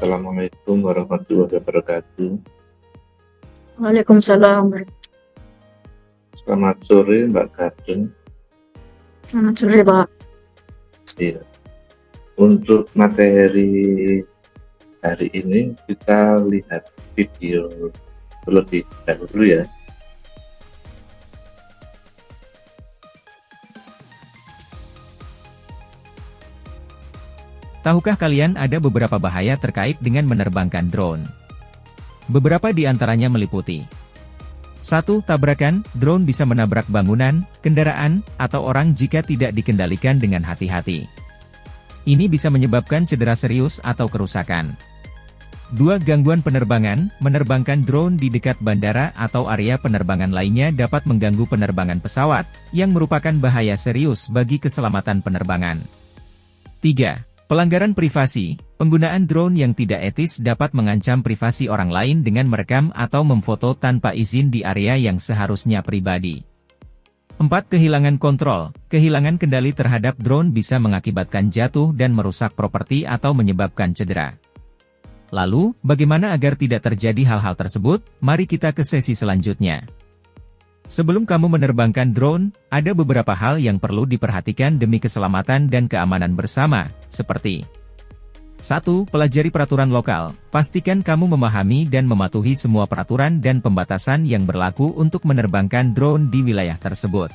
Assalamualaikum warahmatullahi wabarakatuh. Waalaikumsalam. Selamat sore Mbak Gading. Selamat sore, Pak. Iya. Untuk materi hari ini kita lihat video terlebih dahulu ya. Tahukah kalian ada beberapa bahaya terkait dengan menerbangkan drone? Beberapa di antaranya meliputi 1. Tabrakan, drone bisa menabrak bangunan, kendaraan, atau orang jika tidak dikendalikan dengan hati-hati. Ini bisa menyebabkan cedera serius atau kerusakan. 2. Gangguan penerbangan, menerbangkan drone di dekat bandara atau area penerbangan lainnya dapat mengganggu penerbangan pesawat, yang merupakan bahaya serius bagi keselamatan penerbangan. 3. Pelanggaran privasi, penggunaan drone yang tidak etis dapat mengancam privasi orang lain dengan merekam atau memfoto tanpa izin di area yang seharusnya pribadi. 4. Kehilangan kontrol, kehilangan kendali terhadap drone bisa mengakibatkan jatuh dan merusak properti atau menyebabkan cedera. Lalu, bagaimana agar tidak terjadi hal-hal tersebut? Mari kita ke sesi selanjutnya. Sebelum kamu menerbangkan drone, ada beberapa hal yang perlu diperhatikan demi keselamatan dan keamanan bersama, seperti 1. Pelajari peraturan lokal. Pastikan kamu memahami dan mematuhi semua peraturan dan pembatasan yang berlaku untuk menerbangkan drone di wilayah tersebut.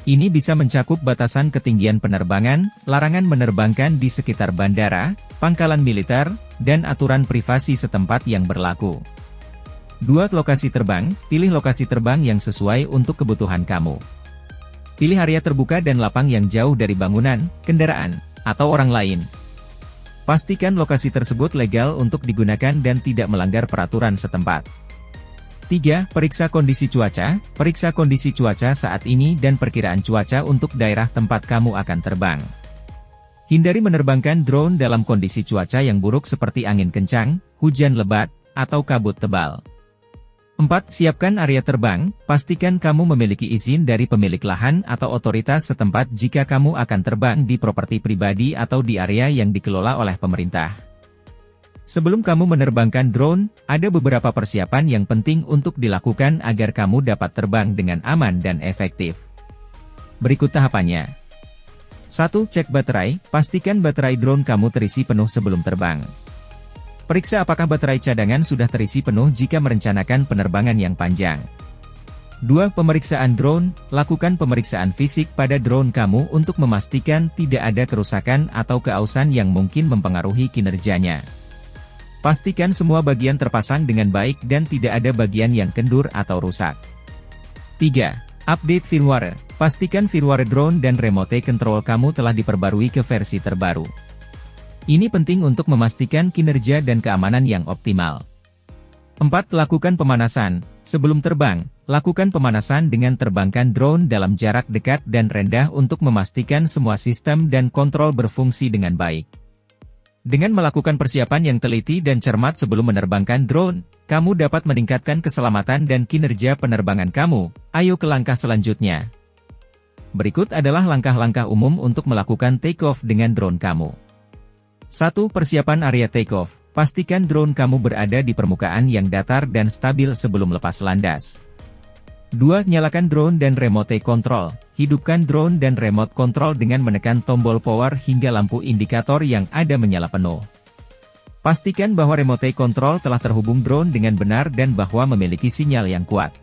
Ini bisa mencakup batasan ketinggian penerbangan, larangan menerbangkan di sekitar bandara, pangkalan militer, dan aturan privasi setempat yang berlaku. 2. Lokasi terbang, pilih lokasi terbang yang sesuai untuk kebutuhan kamu. Pilih area terbuka dan lapang yang jauh dari bangunan, kendaraan, atau orang lain. Pastikan lokasi tersebut legal untuk digunakan dan tidak melanggar peraturan setempat. 3. Periksa kondisi cuaca, periksa kondisi cuaca saat ini dan perkiraan cuaca untuk daerah tempat kamu akan terbang. Hindari menerbangkan drone dalam kondisi cuaca yang buruk seperti angin kencang, hujan lebat, atau kabut tebal. 4. Siapkan area terbang, pastikan kamu memiliki izin dari pemilik lahan atau otoritas setempat jika kamu akan terbang di properti pribadi atau di area yang dikelola oleh pemerintah. Sebelum kamu menerbangkan drone, ada beberapa persiapan yang penting untuk dilakukan agar kamu dapat terbang dengan aman dan efektif. Berikut tahapannya. 1. Cek baterai, pastikan baterai drone kamu terisi penuh sebelum terbang. Periksa apakah baterai cadangan sudah terisi penuh jika merencanakan penerbangan yang panjang. 2. Pemeriksaan drone, lakukan pemeriksaan fisik pada drone kamu untuk memastikan tidak ada kerusakan atau keausan yang mungkin mempengaruhi kinerjanya. Pastikan semua bagian terpasang dengan baik dan tidak ada bagian yang kendur atau rusak. 3. Update firmware, pastikan firmware drone dan remote control kamu telah diperbarui ke versi terbaru. Ini penting untuk memastikan kinerja dan keamanan yang optimal. 4. Lakukan pemanasan. Sebelum terbang, lakukan pemanasan dengan terbangkan drone dalam jarak dekat dan rendah untuk memastikan semua sistem dan kontrol berfungsi dengan baik. Dengan melakukan persiapan yang teliti dan cermat sebelum menerbangkan drone, kamu dapat meningkatkan keselamatan dan kinerja penerbangan kamu. Ayo ke langkah selanjutnya. Berikut adalah langkah-langkah umum untuk melakukan take-off dengan drone kamu. 1. Persiapan area take-off. Pastikan drone kamu berada di permukaan yang datar dan stabil sebelum lepas landas. 2. Nyalakan drone dan remote control. Hidupkan drone dan remote control dengan menekan tombol power hingga lampu indikator yang ada menyala penuh. Pastikan bahwa remote control telah terhubung drone dengan benar dan bahwa memiliki sinyal yang kuat.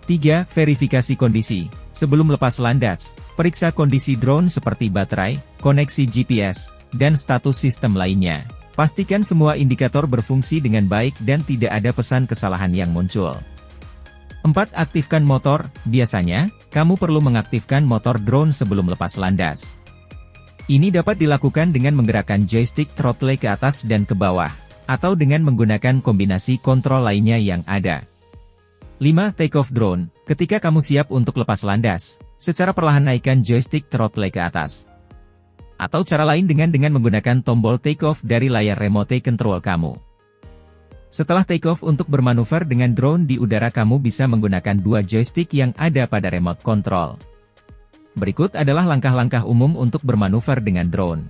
3. Verifikasi kondisi. Sebelum lepas landas, periksa kondisi drone seperti baterai, koneksi GPS, dan status sistem lainnya. Pastikan semua indikator berfungsi dengan baik dan tidak ada pesan kesalahan yang muncul. 4. Aktifkan motor. Biasanya, kamu perlu mengaktifkan motor drone sebelum lepas landas. Ini dapat dilakukan dengan menggerakkan joystick throttle ke atas dan ke bawah, atau dengan menggunakan kombinasi kontrol lainnya yang ada. 5. Take off drone. Ketika kamu siap untuk lepas landas, secara perlahan naikkan joystick throttle ke atas. Atau cara lain dengan menggunakan tombol take off dari layar remote control kamu. Setelah take off untuk bermanuver dengan drone di udara, kamu bisa menggunakan dua joystick yang ada pada remote control. Berikut adalah langkah-langkah umum untuk bermanuver dengan drone.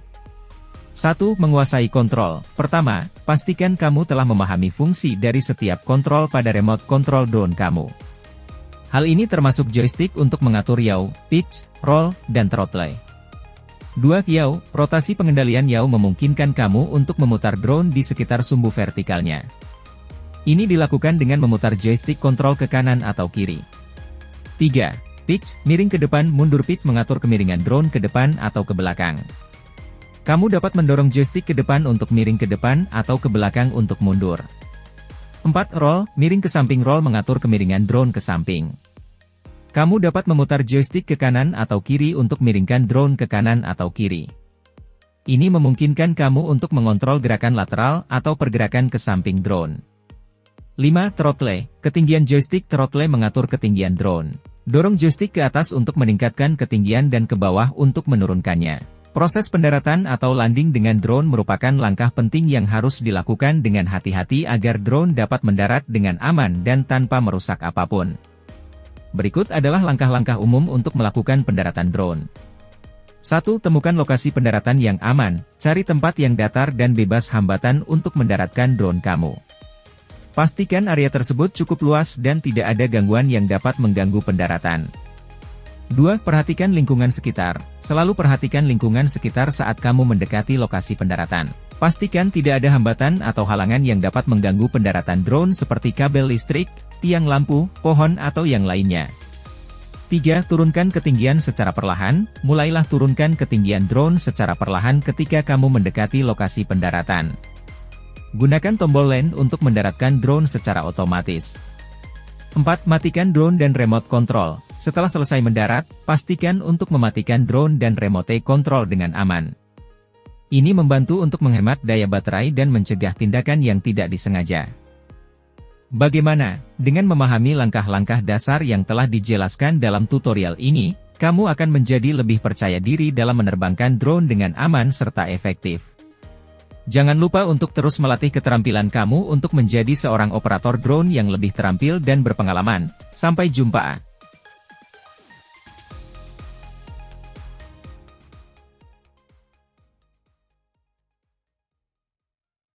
1. Menguasai kontrol. Pertama, pastikan kamu telah memahami fungsi dari setiap kontrol pada remote control drone kamu. Hal ini termasuk joystick untuk mengatur yaw, pitch, roll, dan throttle. 2. Yaw, rotasi pengendalian yaw memungkinkan kamu untuk memutar drone di sekitar sumbu vertikalnya. Ini dilakukan dengan memutar joystick kontrol ke kanan atau kiri. 3. Pitch, miring ke depan mundur pitch mengatur kemiringan drone ke depan atau ke belakang. Kamu dapat mendorong joystick ke depan untuk miring ke depan atau ke belakang untuk mundur. 4. Roll, miring ke samping roll mengatur kemiringan drone ke samping. Kamu dapat memutar joystick ke kanan atau kiri untuk miringkan drone ke kanan atau kiri. Ini memungkinkan kamu untuk mengontrol gerakan lateral atau pergerakan ke samping drone. 5. Throttle, ketinggian joystick throttle mengatur ketinggian drone. Dorong joystick ke atas untuk meningkatkan ketinggian dan ke bawah untuk menurunkannya. Proses pendaratan atau landing dengan drone merupakan langkah penting yang harus dilakukan dengan hati-hati agar drone dapat mendarat dengan aman dan tanpa merusak apapun. Berikut adalah langkah-langkah umum untuk melakukan pendaratan drone. 1. Temukan lokasi pendaratan yang aman, cari tempat yang datar dan bebas hambatan untuk mendaratkan drone kamu. Pastikan area tersebut cukup luas dan tidak ada gangguan yang dapat mengganggu pendaratan. 2. Perhatikan lingkungan sekitar. Selalu perhatikan lingkungan sekitar saat kamu mendekati lokasi pendaratan. Pastikan tidak ada hambatan atau halangan yang dapat mengganggu pendaratan drone seperti kabel listrik, tiang lampu, pohon atau yang lainnya. 3. Turunkan ketinggian secara perlahan. Mulailah turunkan ketinggian drone secara perlahan ketika kamu mendekati lokasi pendaratan. Gunakan tombol land untuk mendaratkan drone secara otomatis. 4. Matikan drone dan remote control. Setelah selesai mendarat, pastikan untuk mematikan drone dan remote control dengan aman. Ini membantu untuk menghemat daya baterai dan mencegah tindakan yang tidak disengaja. Bagaimana? Dengan memahami langkah-langkah dasar yang telah dijelaskan dalam tutorial ini, kamu akan menjadi lebih percaya diri dalam menerbangkan drone dengan aman serta efektif. Jangan lupa untuk terus melatih keterampilan kamu untuk menjadi seorang operator drone yang lebih terampil dan berpengalaman. Sampai jumpa.